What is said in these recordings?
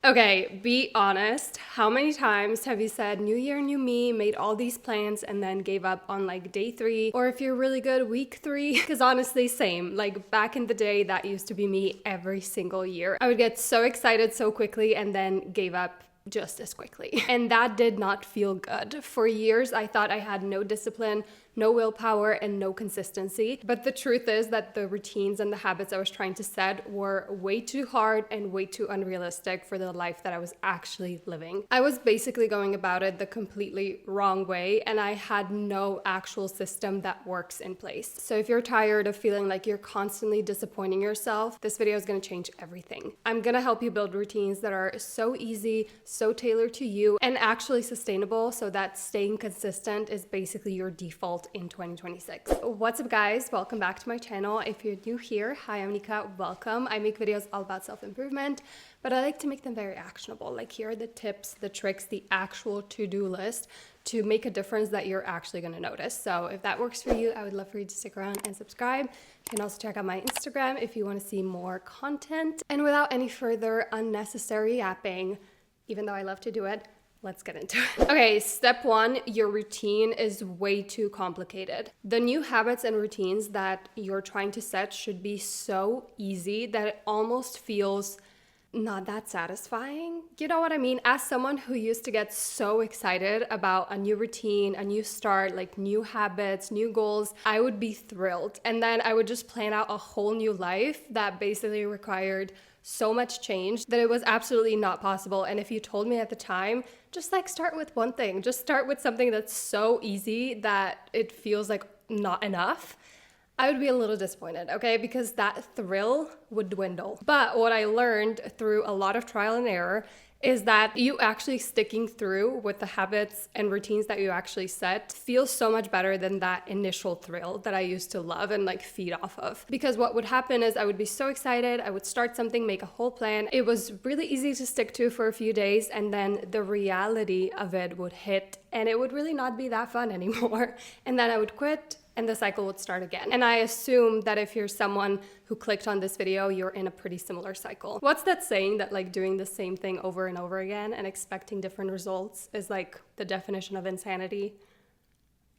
Okay, be honest. How many times have you said new year, new me, made all these plans and then gave up on like day 3? Or if you're really good, week 3? Because honestly, same. Like back in the day, that used to be me every single year. I would get so excited so quickly and then gave up just as quickly. And that did not feel good. For years, I thought I had no discipline, no willpower, and no consistency. But the truth is that the routines and the habits I was trying to set were way too hard and way too unrealistic for the life that I was actually living. I was basically going about it the completely wrong way, and I had no actual system that works in place. So if you're tired of feeling like you're constantly disappointing yourself, this video is gonna change everything. I'm gonna help you build routines that are so easy, so tailored to you, and actually sustainable so that staying consistent is basically your default in 2026. What's up guys, welcome back to my channel. If you're new here, hi, I'm Nika, welcome. I make videos all about self-improvement, but I like to make them very actionable. Like here are the tips, the tricks, the actual to-do list to make a difference that you're actually gonna notice. So if that works for you, I would love for you to stick around and subscribe. You can also check out my Instagram if you wanna see more content. And without any further unnecessary yapping, even though I love to do it, let's get into it. Okay, step 1, your routine is way too complicated. The new habits and routines that you're trying to set should be so easy that it almost feels not that satisfying. You know what I mean? As someone who used to get so excited about a new routine, a new start, like new habits, new goals, I would be thrilled. And then I would just plan out a whole new life that basically required so much change that it was absolutely not possible. And if you told me at the time, just like start with one thing, just start with something that's so easy that it feels like not enough, I would be a little disappointed, okay? Because that thrill would dwindle. But what I learned through a lot of trial and error is that you actually sticking through with the habits and routines that you actually set feels so much better than that initial thrill that I used to love and like feed off of. Because what would happen is I would be so excited, I would start something, make a whole plan. It was really easy to stick to for a few days, and then the reality of it would hit and it would really not be that fun anymore. And then I would quit and the cycle would start again. And I assume that if you're someone who clicked on this video, you're in a pretty similar cycle. What's that saying that like doing the same thing over and over again and expecting different results is like the definition of insanity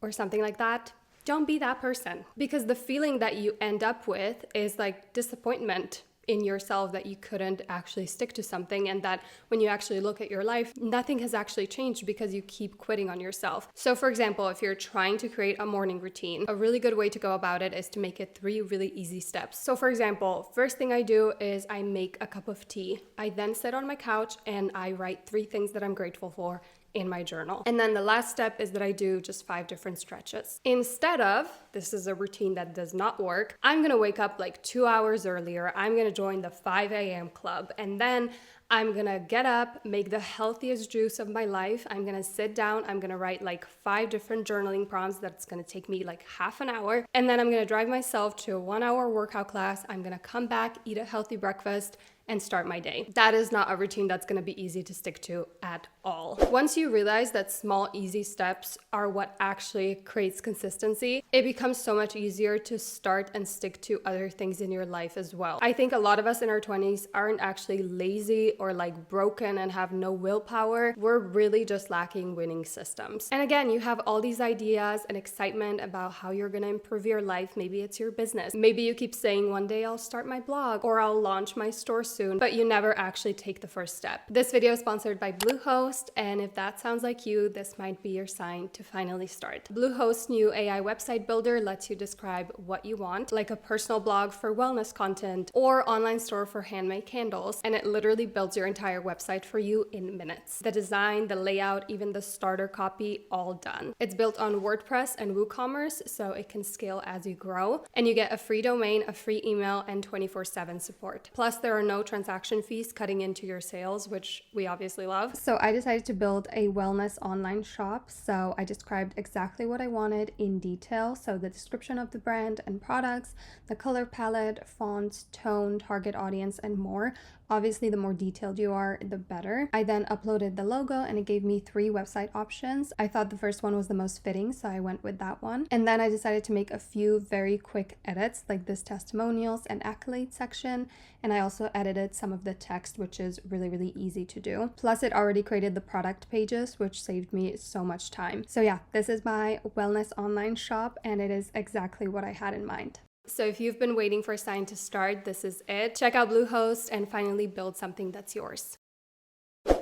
or something like that? Don't be that person, because the feeling that you end up with is like disappointment in yourself that you couldn't actually stick to something, and that when you actually look at your life, nothing has actually changed because you keep quitting on yourself. So for example, if you're trying to create a morning routine, a really good way to go about it is to make it 3 really easy steps. So for example, first thing I do is I make a cup of tea. I then sit on my couch and I write 3 things that I'm grateful for in my journal. And then the last step is that I do just 5 different stretches. Instead of, this is a routine that does not work, I'm gonna wake up like 2 hours earlier, I'm gonna join the 5 a.m. club, and then I'm gonna get up, make the healthiest juice of my life. I'm gonna sit down, I'm gonna write like 5 different journaling prompts that's gonna take me like half an hour. And then I'm gonna drive myself to a 1-hour workout class. I'm gonna come back, eat a healthy breakfast, and start my day. That is not a routine that's gonna be easy to stick to at all. Once you realize that small, easy steps are what actually creates consistency, it becomes so much easier to start and stick to other things in your life as well. I think a lot of us in our 20s aren't actually lazy or like broken and have no willpower. We're really just lacking winning systems. And again, you have all these ideas and excitement about how you're gonna improve your life. Maybe it's your business. Maybe you keep saying one day I'll start my blog or I'll launch my store soon, but you never actually take the first step. This video is sponsored by Bluehost, and if that sounds like you, this might be your sign to finally start. Bluehost's new AI website builder lets you describe what you want, like a personal blog for wellness content or online store for handmade candles, and it literally builds your entire website for you in minutes. The design, the layout, even the starter copy, all done. It's built on WordPress and WooCommerce, so it can scale as you grow, and you get a free domain, a free email, and 24/7 support. Plus, there are no transaction fees cutting into your sales, which we obviously love. So I decided to build a wellness online shop. So I described exactly what I wanted in detail. So the description of the brand and products, the color palette, fonts, tone, target audience, and more. Obviously, the more detailed you are, the better. I then uploaded the logo and it gave me 3 website options. I thought the first one was the most fitting, so I went with that one. And then I decided to make a few very quick edits, like this testimonials and accolades section. And I also edited some of the text, which is really, really easy to do. Plus, it already created the product pages, which saved me so much time. So yeah, this is my wellness online shop, and it is exactly what I had in mind. So if you've been waiting for a sign to start, this is it. Check out Bluehost and finally build something that's yours.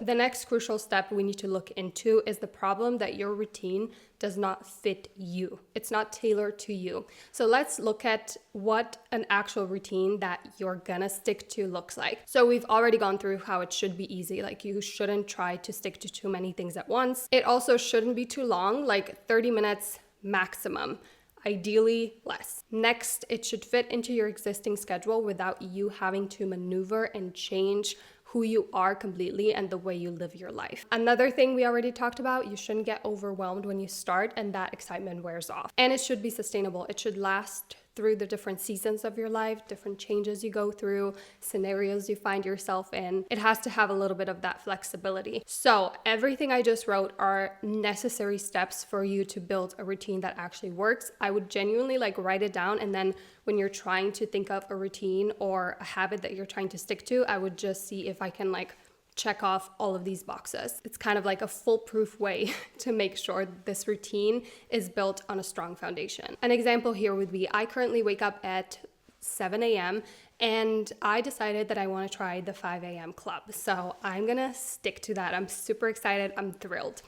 The next crucial step we need to look into is the problem that your routine does not fit you. It's not tailored to you. So let's look at what an actual routine that you're gonna stick to looks like. So we've already gone through how it should be easy. Like, you shouldn't try to stick to too many things at once. It also shouldn't be too long, like 30 minutes maximum. Ideally less. Next, it should fit into your existing schedule without you having to maneuver and change who you are completely and the way you live your life. Another thing we already talked about, you shouldn't get overwhelmed when you start and that excitement wears off. And it should be sustainable. It should last through the different seasons of your life, different changes you go through, scenarios you find yourself in. It has to have a little bit of that flexibility. So everything I just wrote are necessary steps for you to build a routine that actually works. I would genuinely write it down, and then when you're trying to think of a routine or a habit that you're trying to stick to, I would just see if I can check off all of these boxes. It's kind of like a foolproof way to make sure this routine is built on a strong foundation. An example here would be, I currently wake up at 7 a.m. and I decided that I want to try the 5 a.m. club. So I'm gonna stick to that. I'm super excited. I'm thrilled.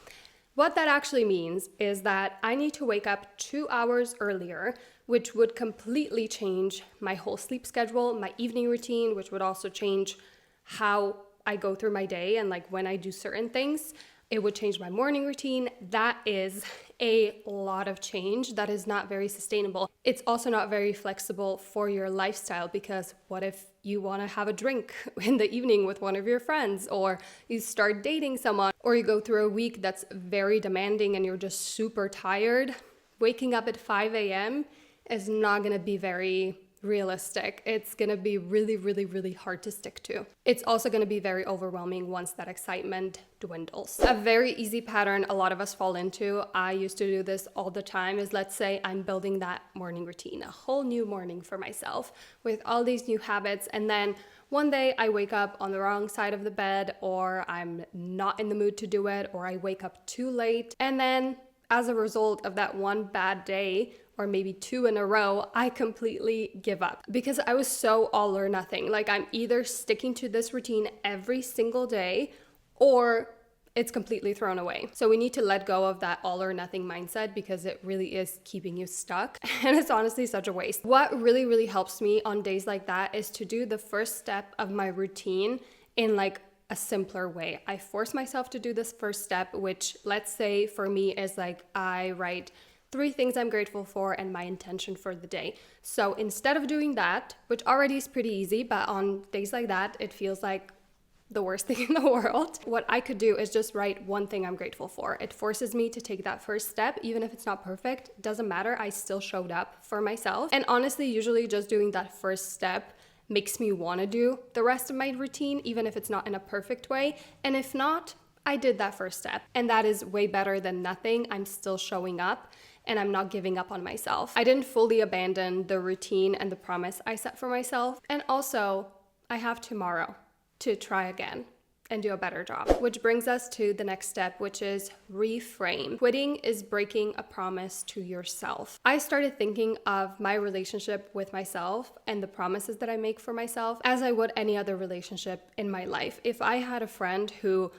What that actually means is that I need to wake up 2 hours earlier, which would completely change my whole sleep schedule, my evening routine, which would also change how I go through my day and when I do certain things. It would change my morning routine. That is a lot of change that is not very sustainable. It's also not very flexible for your lifestyle, because what if you want to have a drink in the evening with one of your friends, or you start dating someone, or you go through a week that's very demanding and you're just super tired? Waking up at 5 a.m. is not going to be very realistic. It's going to be really, really, really hard to stick to. It's also going to be very overwhelming once that excitement dwindles. A very easy pattern a lot of us fall into, I used to do this all the time, is let's say I'm building that morning routine, a whole new morning for myself with all these new habits, and then one day I wake up on the wrong side of the bed, or I'm not in the mood to do it, or I wake up too late, and then as a result of that one bad day, or maybe 2 in a row, I completely give up because I was so all or nothing. I'm either sticking to this routine every single day or it's completely thrown away. So we need to let go of that all or nothing mindset, because it really is keeping you stuck. And it's honestly such a waste. What really, really helps me on days like that is to do the first step of my routine in a simpler way. I force myself to do this first step, which let's say for me is I write 3 things I'm grateful for and my intention for the day. So instead of doing that, which already is pretty easy, but on days like that, it feels like the worst thing in the world, what I could do is just write 1 thing I'm grateful for. It forces me to take that first step, even if it's not perfect. Doesn't matter, I still showed up for myself. And honestly, usually just doing that first step makes me want to do the rest of my routine, even if it's not in a perfect way. And if not, I did that first step. And that is way better than nothing. I'm still showing up and I'm not giving up on myself. I didn't fully abandon the routine and the promise I set for myself. And also, I have tomorrow to try again and do a better job. Which brings us to the next step, which is reframe. Quitting is breaking a promise to yourself. I started thinking of my relationship with myself and the promises that I make for myself as I would any other relationship in my life. If I had a friend who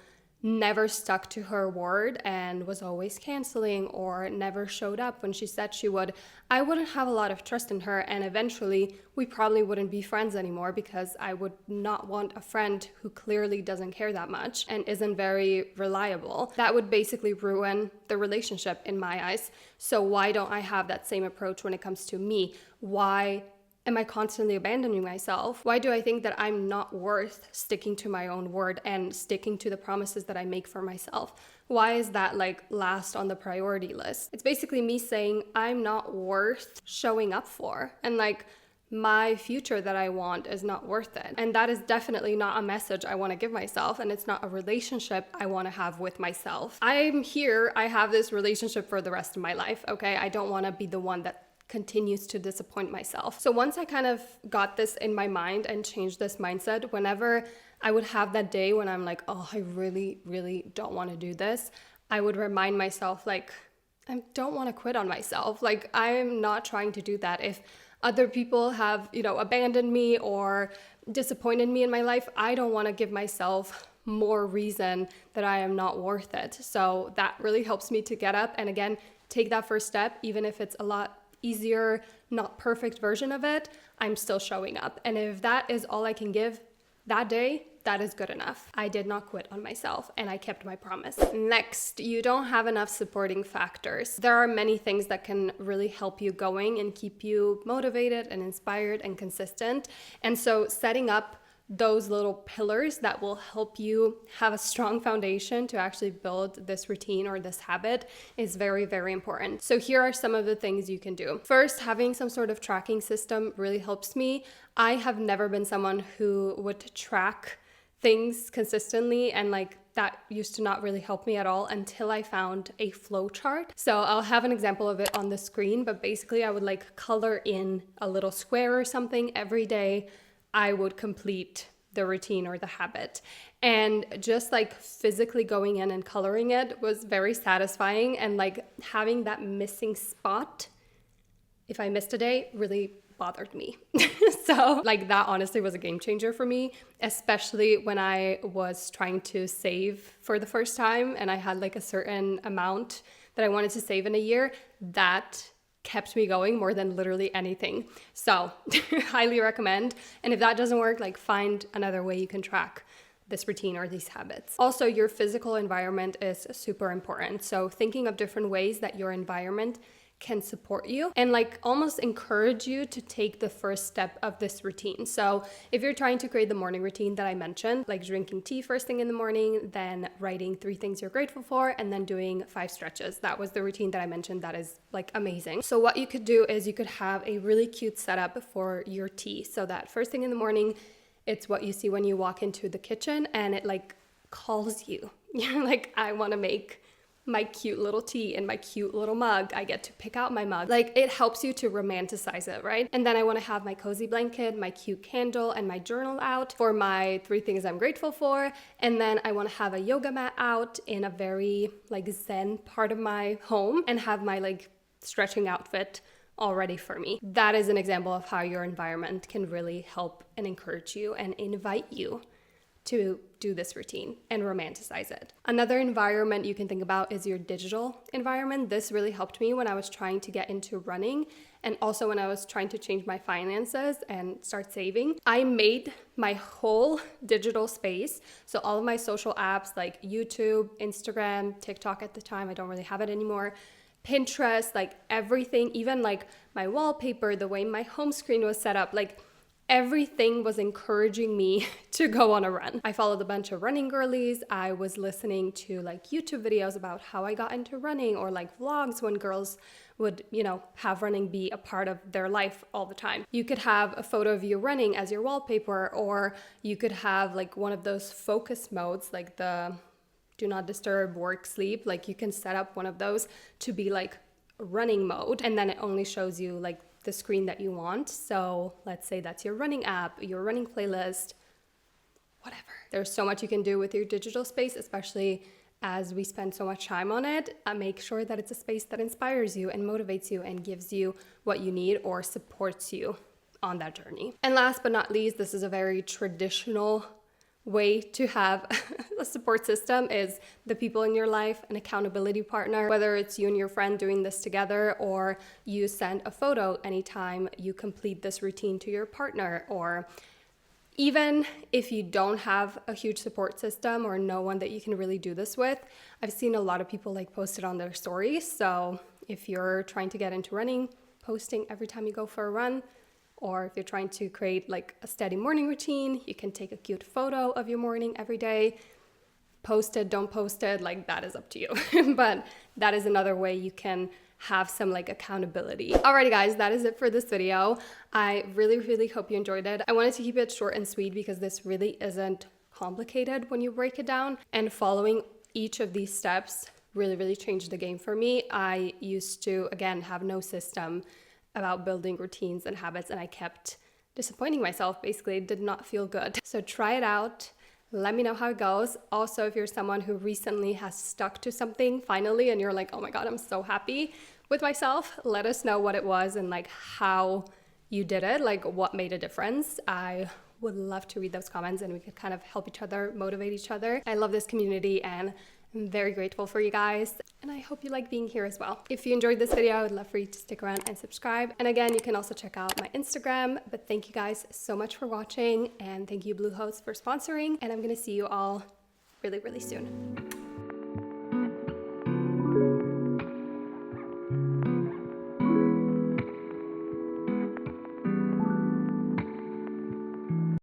never stuck to her word and was always canceling or never showed up when she said she would, I wouldn't have a lot of trust in her, and eventually we probably wouldn't be friends anymore, because I would not want a friend who clearly doesn't care that much and isn't very reliable. That would basically ruin the relationship in my eyes. So why don't I have that same approach when it comes to me? Why am I constantly abandoning myself? Why do I think that I'm not worth sticking to my own word and sticking to the promises that I make for myself? Why is that last on the priority list? It's basically me saying I'm not worth showing up for. And my future that I want is not worth it. And that is definitely not a message I want to give myself, and it's not a relationship I want to have with myself. I'm here, I have this relationship for the rest of my life, okay? I don't want to be the one that continues to disappoint myself. So once I kind of got this in my mind and changed this mindset, whenever I would have that day when I'm like, oh, I really, really don't want to do this, I would remind myself, like, I don't want to quit on myself. Like, I'm not trying to do that. If other people have, abandoned me or disappointed me in my life, I don't want to give myself more reason that I am not worth it. So that really helps me to get up and again, take that first step, even if it's a lot easier, not perfect version of it, I'm still showing up. And if that is all I can give that day, that is good enough. I did not quit on myself and I kept my promise. Next, you don't have enough supporting factors. There are many things that can really help you going and keep you motivated and inspired and consistent. And so setting up those little pillars that will help you have a strong foundation to actually build this routine or this habit is very, very important. So here are some of the things you can do. First, having some sort of tracking system really helps me. I have never been someone who would track things consistently, and that used to not really help me at all until I found a flow chart. So I'll have an example of it on the screen, but basically I would color in a little square or something every day I would complete the routine or the habit. And just physically going in and coloring it was very satisfying, and having that missing spot, if I missed a day, really bothered me. So that honestly was a game changer for me, especially when I was trying to save for the first time and I had a certain amount that I wanted to save in a year. That kept me going more than literally anything. So highly recommend. And if that doesn't work, find another way you can track this routine or these habits. Also, your physical environment is super important. So thinking of different ways that your environment can support you and almost encourage you to take the first step of this routine. So if you're trying to create the morning routine that I mentioned, drinking tea first thing in the morning, then writing 3 things you're grateful for, and then doing 5 stretches. That was the routine that I mentioned that is amazing. So what you could do is you could have a really cute setup for your tea. So that first thing in the morning, it's what you see when you walk into the kitchen and it calls you. You're I want to make my cute little tea in my cute little mug. I get to pick out my mug. It helps you to romanticize it, right? And then I want to have my cozy blanket, my cute candle, and my journal out for my 3 things I'm grateful for. And then I want to have a yoga mat out in a very zen part of my home and have my stretching outfit all ready for me. That is an example of how your environment can really help and encourage you and invite you to do this routine and romanticize it. Another environment you can think about is your digital environment. This really helped me when I was trying to get into running and also when I was trying to change my finances and start saving. I made my whole digital space, so all of my social apps like YouTube, Instagram, TikTok at the time, I don't really have it anymore, Pinterest, everything, even my wallpaper, the way my home screen was set up, everything was encouraging me to go on a run. I followed a bunch of running girlies. I was listening to YouTube videos about how I got into running, or vlogs when girls would, have running be a part of their life all the time. You could have a photo of you running as your wallpaper, or you could have one of those focus modes, the do not disturb, work, sleep. You can set up one of those to be running mode, and then it only shows you the screen that you want. So let's say that's your running app, your running playlist, whatever. There's so much you can do with your digital space, especially as we spend so much time on it. Make sure that it's a space that inspires you and motivates you and gives you what you need or supports you on that journey. And last but not least, this is a very traditional way to have a support system, is the people in your life, an accountability partner, whether it's you and your friend doing this together, or you send a photo anytime you complete this routine to your partner, or even if you don't have a huge support system or no one that you can really do this with, I've seen a lot of people post it on their stories. So if you're trying to get into running, posting every time you go for a run, or if you're trying to create a steady morning routine, you can take a cute photo of your morning every day, post it, don't post it, that is up to you. But that is another way you can have some like accountability. Alrighty guys, that is it for this video. I really hope you enjoyed it. I wanted to keep it short and sweet because this really isn't complicated when you break it down, and following each of these steps really changed the game for me. I used to, again, have no system about building routines and habits, and I kept disappointing myself. Basically, it did not feel good. So try it out. Let me know how it goes. Also, if you're someone who recently has stuck to something finally and you're like, oh my God, I'm so happy with myself, let us know what it was and like how you did it, like what made a difference. I would love to read those comments and we could kind of help each other, motivate each other. I love this community and I'm very grateful for you guys, and I hope you like being here as well. If you enjoyed this video, I would love for you to stick around and subscribe. And again, you can also check out my Instagram. But thank you guys so much for watching, and thank you Bluehost for sponsoring, and I'm gonna see you all really soon.